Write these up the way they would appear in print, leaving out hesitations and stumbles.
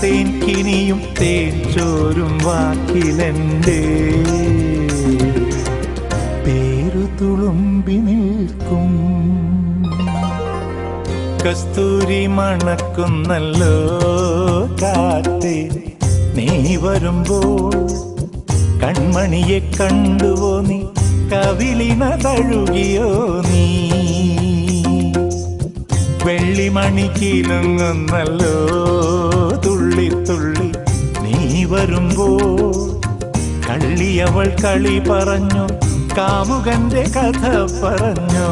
തേൻ കിനിയും തേൻ ചോരും വാക്കിലെൻ്റെ പേരു തുളുമ്പി നിൽക്കും. കസ്തൂരി മണക്കുന്നല്ലോ കാറ്റേ, നീ വരുമ്പോൾ കൺമണിയെ കണ്ടുവോ നീ, കവിളിന തഴുകിയോ നീ. വെള്ളിമണി കിലുങ്ങുന്നല്ലോ തുള്ളി തുള്ളി, നീ വരുമ്പോൾ കള്ളിയവൾ കളി പറഞ്ഞു, കാമുകന്റെ കഥ പറഞ്ഞു.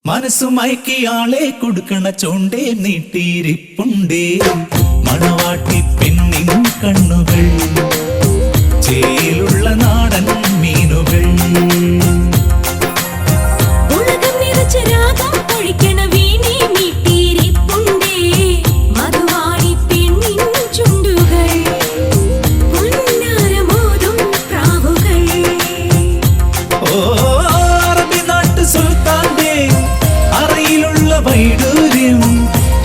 മനസ്സുമയക്കിയാളെ കൊടുക്കണ ചോണ്ടേ നീട്ടിയിരിപ്പുണ്ടേ, മണവാട്ടി പെണ്ണിൻ കണ്ണുകൾ, ചേലുള്ള നാടൻ മീനുകൾ.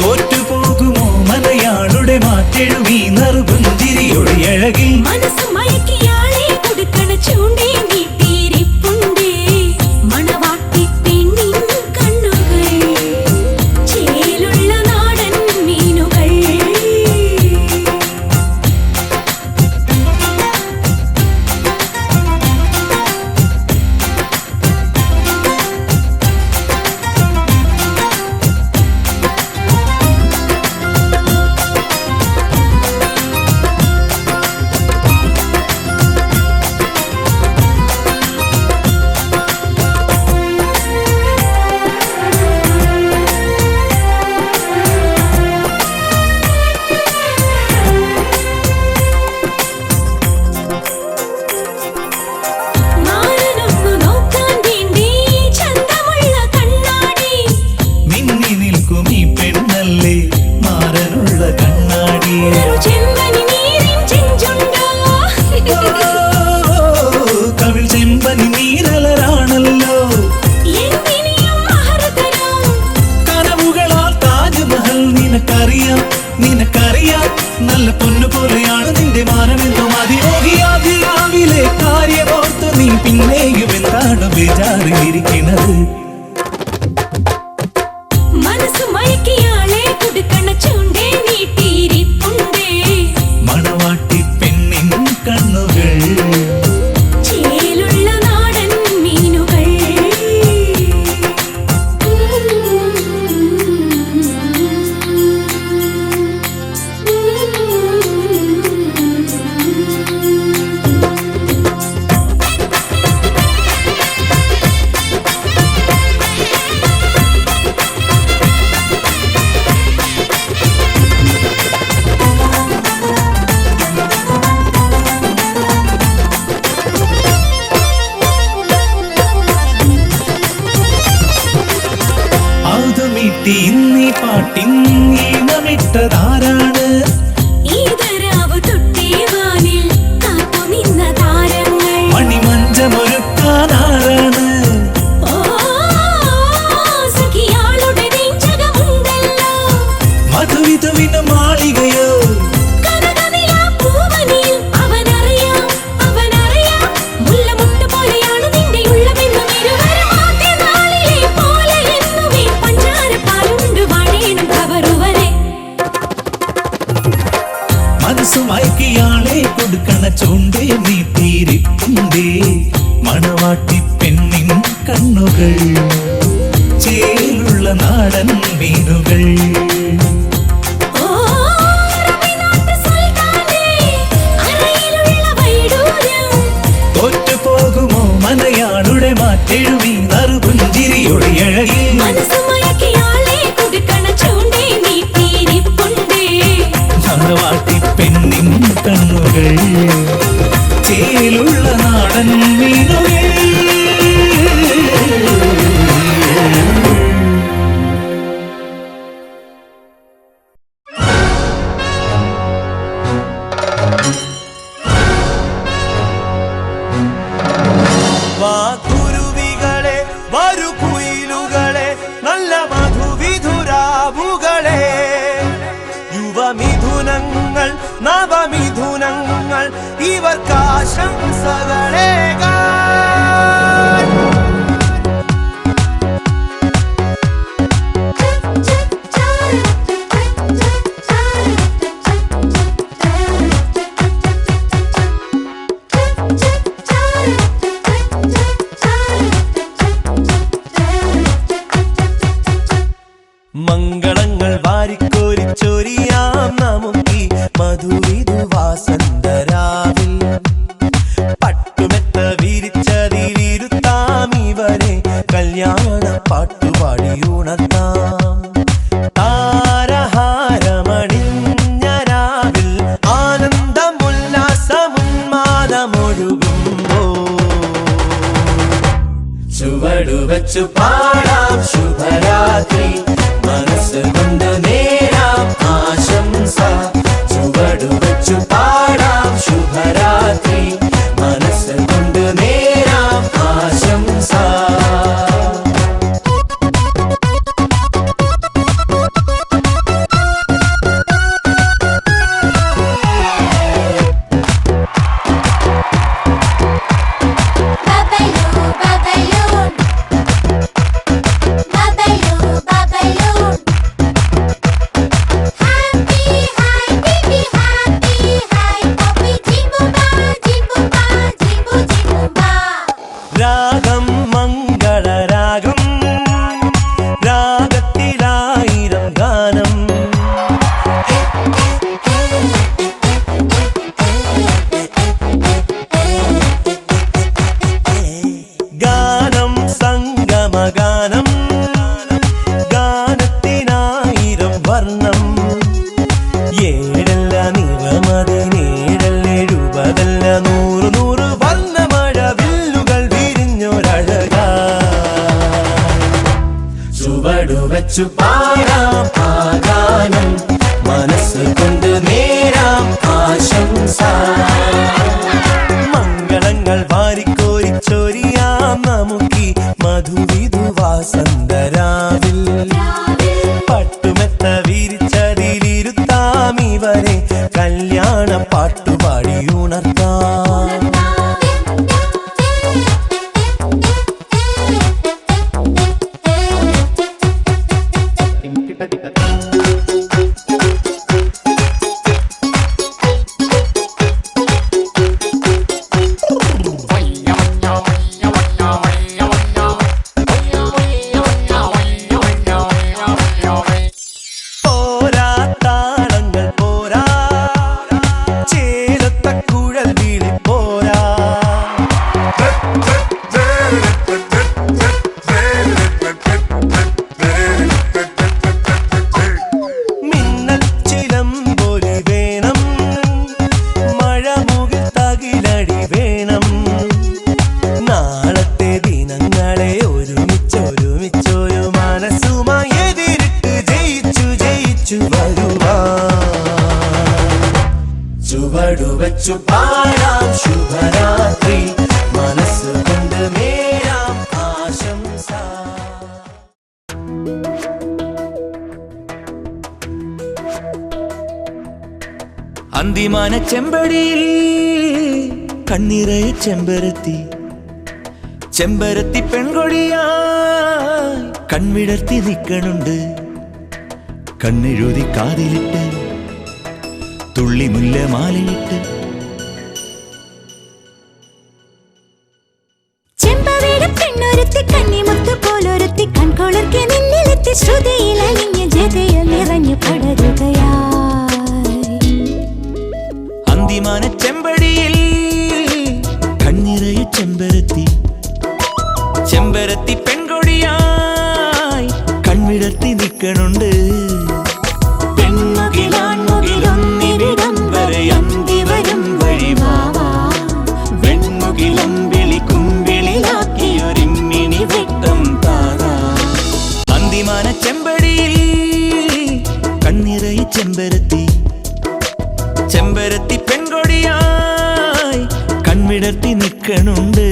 തോറ്റുപോകുമോ മലയാളുടെ മാറ്റെഴുവി നറുപുഞ്ചിരിയുടെ അഴകിൽ. മനസ്സുമയക്കിയാളെ കൊടുക്കണ ചൂണ്ടേ നീട്ടിയിരിപ്പുണ്ടേ, മണവാട്ടി പെണ്ണിൻ കണ്ണുകൾ, ചേലുള്ള നാടൻ മീനുകൾ. നിനക്കറിയാം നല്ല പൊന്നുപോലെയാണ് നിന്റെ മാനമെന്തോ മതിരോഹിയാതിരാവിലെ കാര്യമോർത്തു നീ പിന്നെയും എന്താണ് ബേജാറിയിരിക്കുന്നത്. മനസ്സുമയക്കിയാളെ കൊടുക്കണ ചൂണ്ടേ നീട്ടിയിരിപ്പുണ്ടേ, മണവാട്ടി പെണ്ണിൻ കണ്ണുകൾ, ചേലുള്ള നാടൻ മീനുകൾ. ഇന്നീ പാട്ടിൻ ഈണമിട്ടതാരാണ്? മണിമഞ്ചമൊരുക്കാനാരാണ്? മധുവിധുവിന് മാളികയോ? മനസ്സുമയക്കിയാളെ കൊടുക്കണ ചൂണ്ടേ നീട്ടിയിരിപ്പുണ്ടേ, മണവാട്ടി പെണ്ണിൻ കണ്ണുകൾ ചേലുള്ള നാടൻ മീനുകൾ തോറ്റുപോകുമോ മനയാളുടെ മാറ്റെഴുമി നറുപുഞ്ചിരിയുടെ അഴകിൽ മണവാട്ടി പെണ്ണിൻ കണ്ണുകൾ ചേലുള്ള നാടൻ മീനുകൾ വാക്കുരുവികളെ വരുകുയിലുകളെ നല്ല മധുവിധുരാവുകളെ യുവമിഥുനങ്ങൾ നവമിഥുനങ്ങൾ ഇവർക്കാശംസകളേകാൻ മംഗളങ്ങൾ വാരിക്കോരിച്ചൊരിയാം നമുക്കീ മധുവിധുവാസന്തരാവിൽ പട്ടുമെത്ത വിരിച്ചതിലിരുത്താം ഇവരെ കല്യാണ പാട്ടുപാടിയുണർത്താം താരഹാരമണിഞ്ഞ രാവിൽ ആനന്ദമുല്ലാസമുന്മാദമൊഴുകുമ്പോ ചുവടുവച്ചു പാടാം ശുഭരാത്രി മനസ്സ് കൊണ്ട് നേരാം ആശംസ ചുവടുവച്ചു പാടാം ശുഭരാത്രി മനസ്സ് കൊണ്ട് നേരാം ആശംസ രാഗം മംഗളരാഗം രാഗത്തിലായിരം ഗാനം ഗാനം സംഗമഗാനം ഗാനത്തിനായിരം വർണ്ണം ഏഴല്ല നിറമതിനേഴല്ല എഴുപതല്ല നൂറ് നൂറ് വർണ്ണമഴ വില്ലുകൾ വിരിഞ്ഞൊരഴക ചുവടുവച്ചു പാടാം ആ ഗാനം മനസ്സ് കൊണ്ട് നേരാം ആശംസ മംഗളങ്ങൾ വാരിക്കോരിച്ചൊരിയാം നമുക്കീ മധുവിധുവാസന്തരാവിൽ പട്ടുമെത്ത വിരിച്ചതിലിരുത്താം ഇവരെ കല്യാണ പാട്ടുപാടിയുണർത്താം പോരാ താളങ്ങൾ പോരാ ചേലത്ത കുഴൽ വീളി പോരാ മിന്നൽ ചിലമ്പൊലി വേണം മഴമുകിൽ തകിലടി വേണം നാളത്തെ ദിനങ്ങളെ ഒരുമിച്ചൊരുമിച്ചൊരു മനസ്സുമായി എതിരിട്ട് ജയിച്ചു വരുവാ ചുവടുവച്ചു പാടാം ശുഭരാത്രി മനസ്സ് കൊണ്ട് നേരാം ആശംസ അന്തിമാന ചെമ്പടിയിൽ കണ്ണിറയെ ചെമ്പരത്തി പെൺകൊടിയായി കൺവിടർത്തി നിൽക്കണുണ്ട് കണ്ണെഴുതി കാതിലിട്ട് തുള്ളി മുല്ല മാലയിട്ട് കൺകുളിർക്കെ നിന്നിലെത്തി ശ്രുതിയിൽ അലിഞ്ഞ ജതയിൽ നിറഞ്ഞു പടരുകയായി. അന്തിമാന ചെമ്പടിയിൽ കണ്ണിറയ ചെമ്പരത്തി ചെമ്പരത്തി പെൺകൊടിയായി കൺവിടർത്തി നിൽക്കണുണ്ട്. പെൺമുകിലാൺമുകിലൊന്നിവിടം വരെ അന്തി വരും വഴിവാവാ വെൺമുകിലം വിളി കുമ്പിളിലാക്കിയൊരിമ്മിണി വെട്ടം താതാ. അന്തിമാന ചെമ്പടിയിൽ കണ്ണിറയ ചെമ്പരത്തി ചെമ്പരത്തി പെൺകൊടിയായി കൺവിടർത്തി നിൽക്കണുണ്ട്.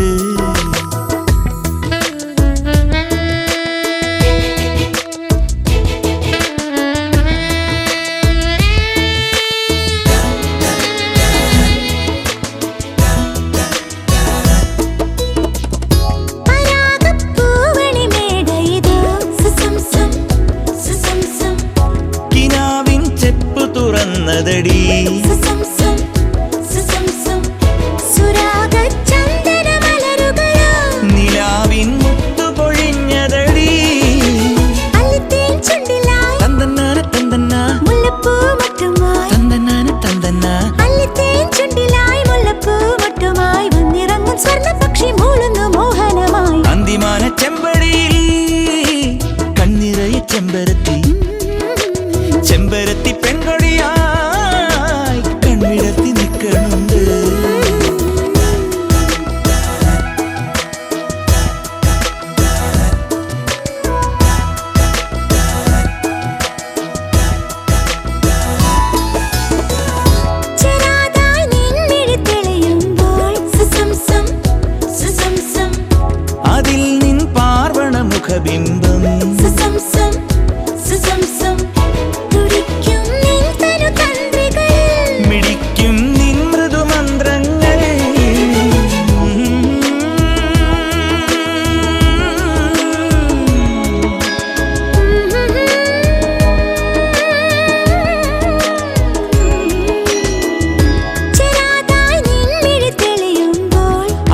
കിനാവിൻ ചെപ്പു തുറന്നതടി നിലാവിൻ മുത്തു പൊഴിഞ്ഞതടി. തന്തന്നാന തന്തന്ന തന്തന്നാന തന്തന്ന അന്തിമാന ചെമ്പടിയിൽ കണ്ണിറയ ചെമ്പരത്തി ചെമ്പരത്തി പെൺകൊടിയായി കൺവിടർത്തി നിൽക്കണുണ്ട്. അതിൽ നിൻ പാർവണ മുഖബിംബം മിടിക്കും നിൻ മൃദുമന്ത്രങ്ങൾ.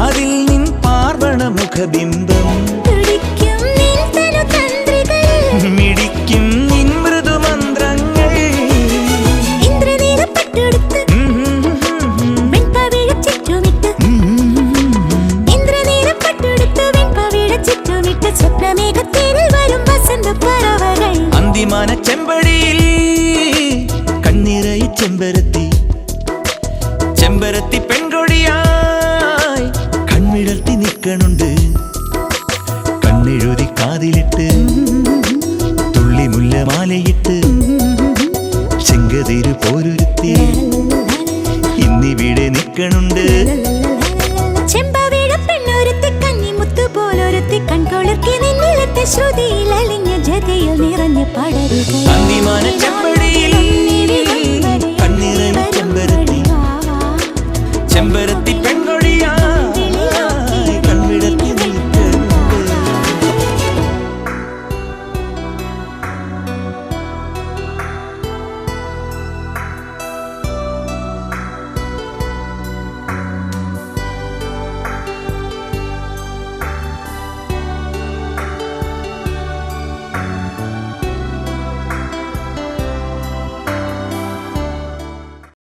അതിൽ നിൻ പാർവണ മുഖബിംബം മിടിക്കും നിൻ മൃദുമന്ത്രങ്ങൾ. അന്തിമാന ചെമ്പടിയിൽ കണ്ണിറയ ചെമ്പരത്തി ചെമ്പരത്തി പെൺകൊടിയായി കൺവിടർത്തി നിൽക്കണുണ്ട്. കണ്ണെഴുതി കാതിലിട്ട് തുള്ളി മുല്ലമാലയിട്ട് ചെങ്കതിരു പോരുരുത്തി ഇന്നിവിടെ നിൽക്കണുണ്ട്. ശ്രുതിയിൽ അലിഞ്ഞ ജതയിൽ നിറഞ്ഞു പടരുക അന്തിമാന ചെമ്പടിയിൽ